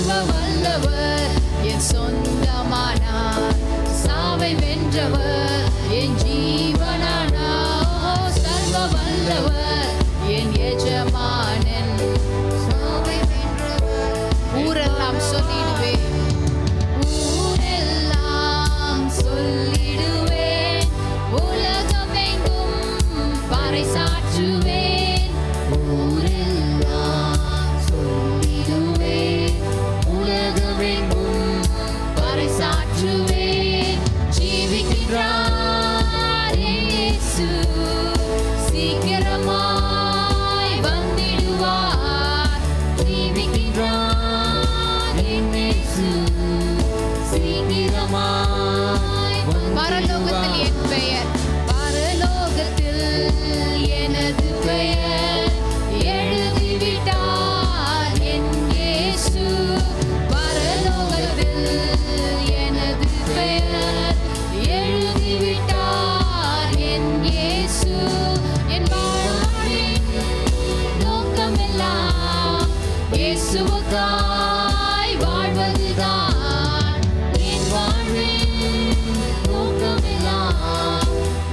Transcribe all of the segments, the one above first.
சர்வ வல்லவர் என் சொந்தமானார். சாவை வென்றவர் என் ஜீவனானார். சர்வ வல்லவர் என் எஜமானன். சாவை வென்றவர். ஊரெல்லாம் சொல்லிடுவேன், ஊரெல்லாம் சொல்லிடுவேன், உலகமெங்கும் பறைசாற்றுவேன். ஊரெல்லாம் சொல்லிடுவேன், உலகமெங்கும் பறைசாற்றுவேன். ஜீவிக்கின்றார் இயேசு, சீக்கிரமாய் வந்திடுவார். ஜீவிக்கின்றார் இயேசு, சீக்கிரமாய். பரலோகத்தில் என் பெயர், பரலோகத்தில் எனது பெயர் எழுதிவிட்டார் என் இயேசு. பரலோகத்தில் எனது பெயர் எழுதிவிட்டார் என் இயேசு. என் வாழ்வின் நோக்கமெல்லாம் இயேசுவுக்காய் வாழ்வதுதான். என் வாழ்வின் நோக்கமெல்லாம்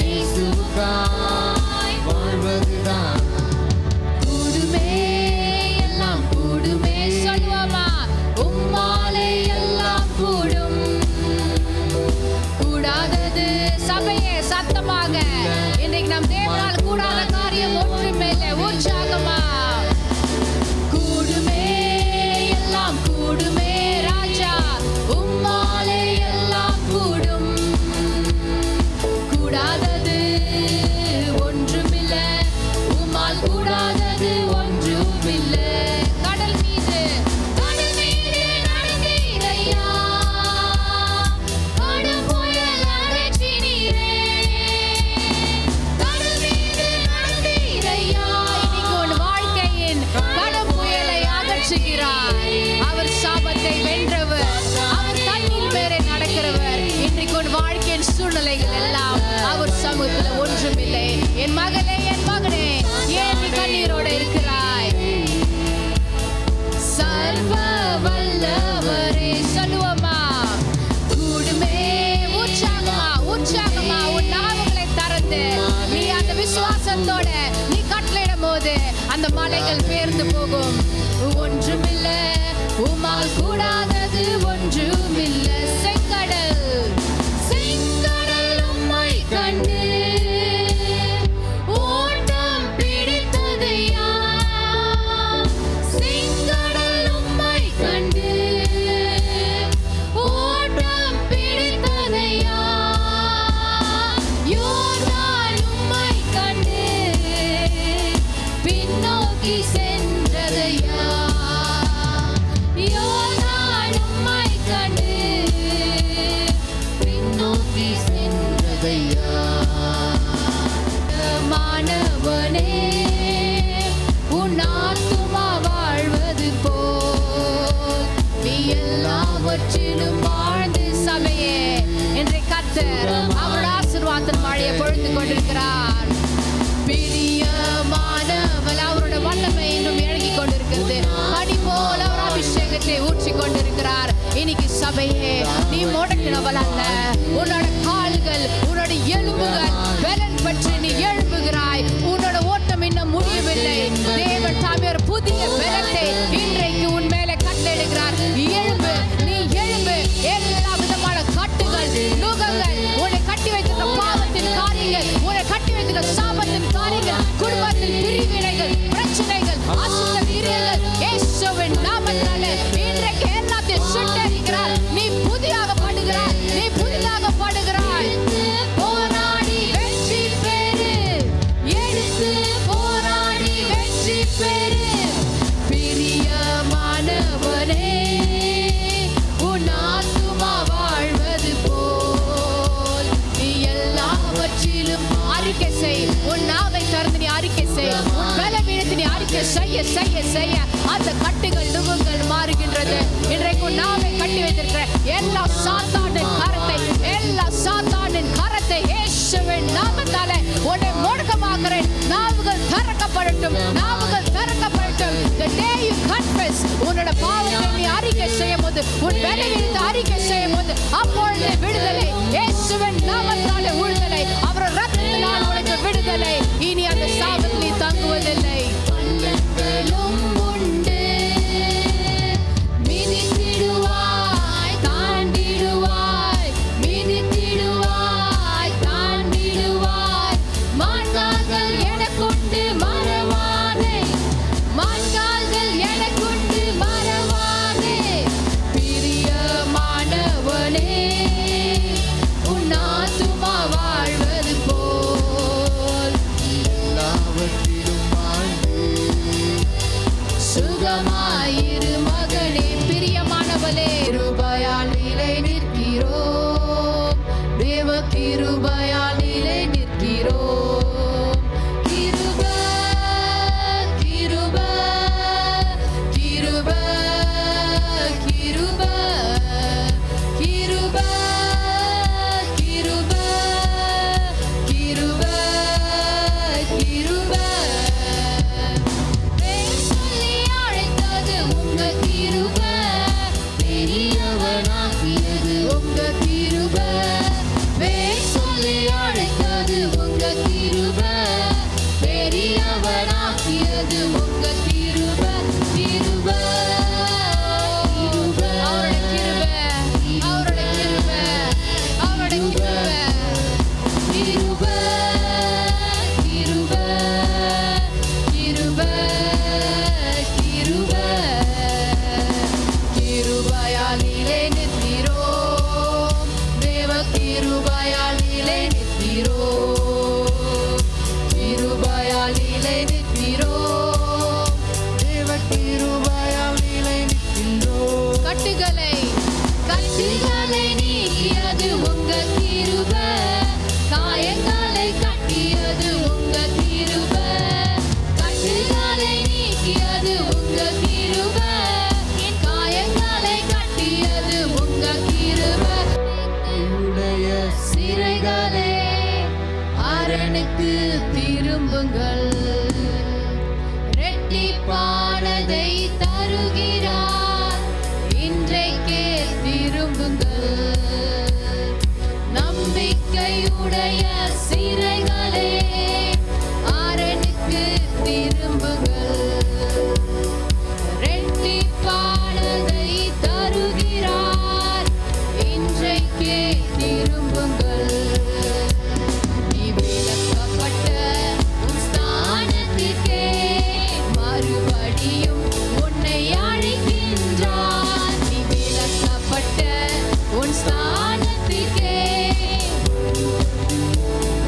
இயேசுவுக்காய் வாழ்வதுதான். கூடுமே எல்லாம் கூடுமே சொல்லுவோமா, உம்மாலே எல்லாம் கூடும். கூடாதது சபையே சத்தமாக, இன்றைக்கு நம் தேவனால் கூடாத காரியம் ஒன்றுமே இல்லை. உற்சாகமா கூடுமே எல்லாம் கூடுமே ராஜா, உம்மாலே எல்லாம் கூடும். கூடாதது ஒன்றுமில்லை, உம்மால் கூடாதது ஒன்றுமில்லை. கடல் மீது நடந்தீரையா, கடும் புயல் அடக்கினீரே. கடல் மீது நடந்தீரையா. இன்னைக்கு உன் வாழ்க்கையின் கடும் புயலை அகற்றுகிறார். அவர் சாபத்தை வென்றவர், அவர் தண்ணீர் மேலே நடக்கிறவர். இன்றைக்கு உன் வாழ்க்கையின் சூழ்நிலைகள் எல்லாம் அவர் சமூகத்தில் ஒன்றுமில்லை. என் மகளே, என் மகனே, ஏன் நீ கண்ணீரோடு இருக்கிறாய்? சர்வ வல்லவரே சொல்லுவோமா, கூடுமே. உற்சாகமா உற்சாகமா உன் நாவுகளை திறந்து நீ அந்த விசுவாசத்தோட நீ கட்டளையிடும் போது அந்த மலைகள் பெயர்ந்து போகும். ஒன்றுமில்லை, உம்மால் கூடாதது ஒன்றுமில்லை. செங்கடல் செங்கடல் உம்மை கண்டு ஓட்டம் பிடித்ததையா. செங்கடல் உம்மை கண்டு ஓட்டம் பிடித்ததையா. யோர்தான் உம்மை கண்டு பின்னோக்கி சென்றதையா. யோர்தான் உம்மை கண்டு பின்னோக்கி சென்றதையா. மாணவனே, உன் ஆத்துமா வாழ்வது போல் நீ எல்லாவற்றிலும் வாழ்ந்து சபையே. இன்றைய கர்த்தர் அவருடைய ஆசீர்வாதத்தின் மழையை பொழிந்து கொண்டிருக்கிறார். பிரியமானவள் அவருடைய வல்லமை இன்னும் இறங்கிக் கொண்டிருக்கிறது. பனி போல் அவர் அபிஷேகத்தை ஊற்றிக் கொண்டிருக்கிறார். இன்னைக்கு சபையே, நீ முடக்கினவள் அல்ல. உன்னோட கால்கள், உன்னோட எலும்புகள் பலன் பெற்று நீ எழும்புகிறாய். உன்னோட ஓட்டம் இன்னும் முடியவில்லை. தேவன் தாமே ஒரு புதிய பலத்தை இன்றைக்கு உன் மேலே கட்டளையிடுகிறார். எழும்பு, நீ எழும்பு. எல்லா விதமான கட்டுகள், நுகங்கள், உன்னை கட்டி வைத்திருந்த பாவத்தின் காரியங்கள், உன்னை கட்டி வைத்திருந்த சாபத்தின் காரியங்கள், குடும்பத்தின் பிரிவினைகள், பிரச்சனைகள், அசுத்த கிரியைகள் இயேசுவின் நாமத்தினாலே இன்றைக்கு எல்லாத்தையும் சுட்டெரிக்கிறார். நீ புதிதாக படுகிறாய், நீ புதிதாக படுகிறாய். போராடி வெற்றி பெறு, எடுத்து போராடி வெற்றி பெறு. பிரியமானவனே, உன் ஆத்துமா வாழ்வது போல் நீ எல்லாவற்றிலும் அறிக்கை செய். உன் நாவை திறந்து நீ அறிக்கை செய். உன் பலவீனத்தை நீ அறிக்கை செய்ய செய்ய செய்ய அந்த கட்டுகள் நுகங்கள் மாறுகின்றது. இன்றைக்கு உன் நாவை கட்டி வைத்திருக்கிற எல்லா சாத்தானின் கரத்தை, எல்லா சாத்தானின் கரத்தை இயேசுவின் நாமத்தாலே உன்னை முடக்கமாக்குறேன். நாவுகள் திறக்கப்படட்டும், நாவுகள் திறக்கப்படட்டும். The day you confess, உன்னோட பாவத்தை நீ அறிக்கை செய்யும் போது, உன் பலவீனத்தை அறிக்கை செய்யும் போது, அப்பொழுது விடுதலை. இயேசுவின் நாமத்தாலே விடுதலை. அவர் ரத்தத்தினால் உனக்கு விடுதலை. இனி அந்த சாபத்தில் தங்குவதில்லை. பள்ளங்களும் உண்டு, மிதித்திடுவாய், தாண்டிடுவாய், மிதித்திடுவாய், தாண்டிடுவாய். மான்கால்கள் எனக்குண்டு மறவாதே, மான்கால்கள் எனக்குண்டு மறவாதே. பிரியமானவனே, உன் ஆத்துமா வாழ்வது போல் எல்லாவற்றிலும் வாழ்ந்து சுகமாயிரு மகனே. பிரியமானவளே, கிருபையால் நிலை நிற்கிறோம், தேவ கிருபையால் நிலை நிற்கிறோம். கிருபை, கிருபை, கிருபை, கிருபை, கிருபை, கிருபை, கிருபை, கிருபை. பேர் சொல்லி அழைத்தது உங்க கிருபை, பெரியவனாக்கியது உங்க கிருபை. பேர் சொல்லி அழைத்தது உங்க கிருபை, பெரியவனாக்கியது உங்க கிருபை. கிருபை, கிருபை, அவருடைய கிருபை, அவருடைய கிருபை, அவருடைய கிருபை. கிருபை, கிருபை, கிருபை, கிருபை. கிருபையால் நிலை நிற்கிறோம், தேவ கிருபையால் நிலை நிற்கிறோம். கிருபையால் நிலை நிற்கிறோம், தேவ கிருபையால் நிலை நிற்கின்றோம். கட்டுகளை, கட்டுகளை நீக்கியது உங்க கிருபை, காயங்களை கட்டியது உங்க கிருபை. கட்டுகளை நீக்கியது உங்க கிருபை, காயங்களை கட்டியது உங்க கிருபை. உடைய சிறைகளே, அரணுக்கு திரும்புங்கள், இரட்டிப்பானதை தருகிறார், இன்றைக்கே திரும்புங்கள். நம்பிக்கையுடைய சிறைகளே, அரணுக்கு திரும்புங்கள், இரட்டிப்பானதை தருகிறார், இன்றைக்கே திரும்புங்கள். நீ விலக்கப்பட்ட உன் ஸ்தானத்திற்கே மறுபடியும் உன்னை அழைக்கின்றார். நீ விலக்கப்பட்ட உன் ஸ்தானத்திற்கே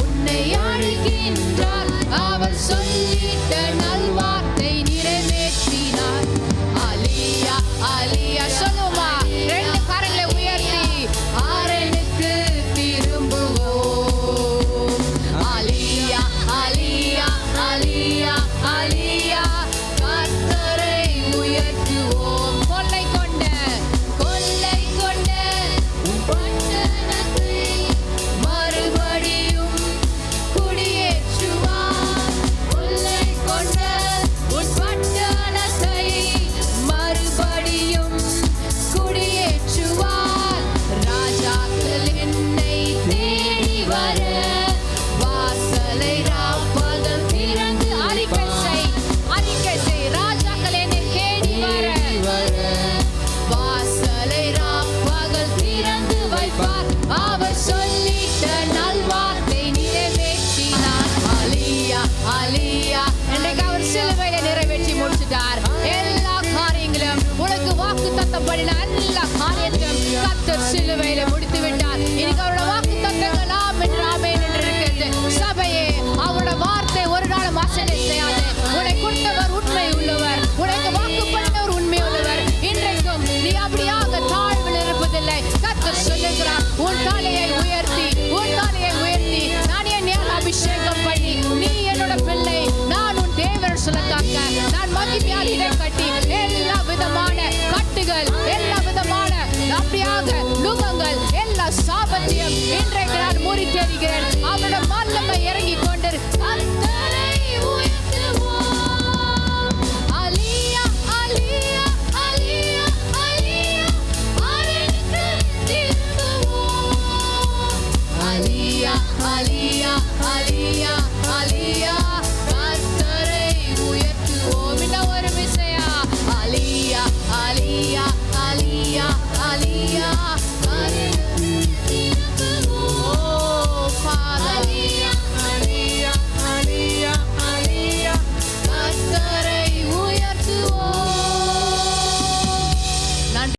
உன்னை அழைக்கின்றார். அவர் சொல்லிட்ட நல்வார்த்தை நிறைவேற்றினார். அலியா, அலியா சொல்லுமா, ரெண்டு கரங்களை உயர்த்தி ஆரனுக்கு திரும்புவோம். அலியா, அலியா, அலியா, அலியா, கர்த்தரை உயர்த்துவோம். கொள்ளை கொண்ட, கொள்ளை கொண்ட உன் பட்டணத்தை மறுபடியும் குடியேற்றுவார். கொள்ளை கொண்ட உன் பட்டணத்தை மறுபடியும் குடியேற்றுவார். ராஜாக்கள் என்னை தேடி வர, வாசலை ராப்பகல் திறந்து அறிக்கை செய், அறிக்கை செய். ராஜாக்கள் என்னை தேடி வர, வாசலை ராப்பகல் திறந்து வைப்பார். அவர் சொல்லிட்ட நல்வார்த்தை நிறைவேற்றினார். அலியா, அலியா, இன்றைக்கு அவர் சிலுவையில நிறைவேற்றி முடிச்சிட்டார். எல்லா காரியங்களும் உனக்கு வாக்கு தத்தப்படின எல்லா காரியத்தையும் கர்த்தர் சிலுவையில முடித்து விட்டார். இன்னைக்கு அவரோட வாக்கு தத்தங்கள் ஆமென் ஆமென் என்று இருக்கிறது. சபையே, அவரோட வார்த்தை ஒரு நாள் மாசனை செய்யாது. உன்னை கொடுத்தவர் உண்மை உள்ளவர், உனக்கு வாக்கு பண்ணவர் உண்மை உள்ளவர். இன்றைக்கும் நீ அப்படியாக தாழ்வில் இருப்பதில்லை. கர்த்தர் சொல்லுகிறார், உன் தலையை உயர்த்தி, உன் தலையை உயர்த்தி, நான் என் நேரம் அபிஷேகம் பண்ணி, நீ என்னோட பிள்ளை, நான் உன் தேவன் சொல்லத்தாக்க, நான் மகிமையால் இடை கட்டி எல்லா விதமான கட்டுகள், எல்லா விதமான அப்படியாக நுகங்கள், எல்லா சாபத்தையும் இன்றைக்கு நான் முறித்தெறிகிறேன். அவரோட வல்லமை இறங்கி கொண்டு கர்த்தரை உயர்த்துவோம். அலியா, அலியா, அலியா, அலியா. அழியா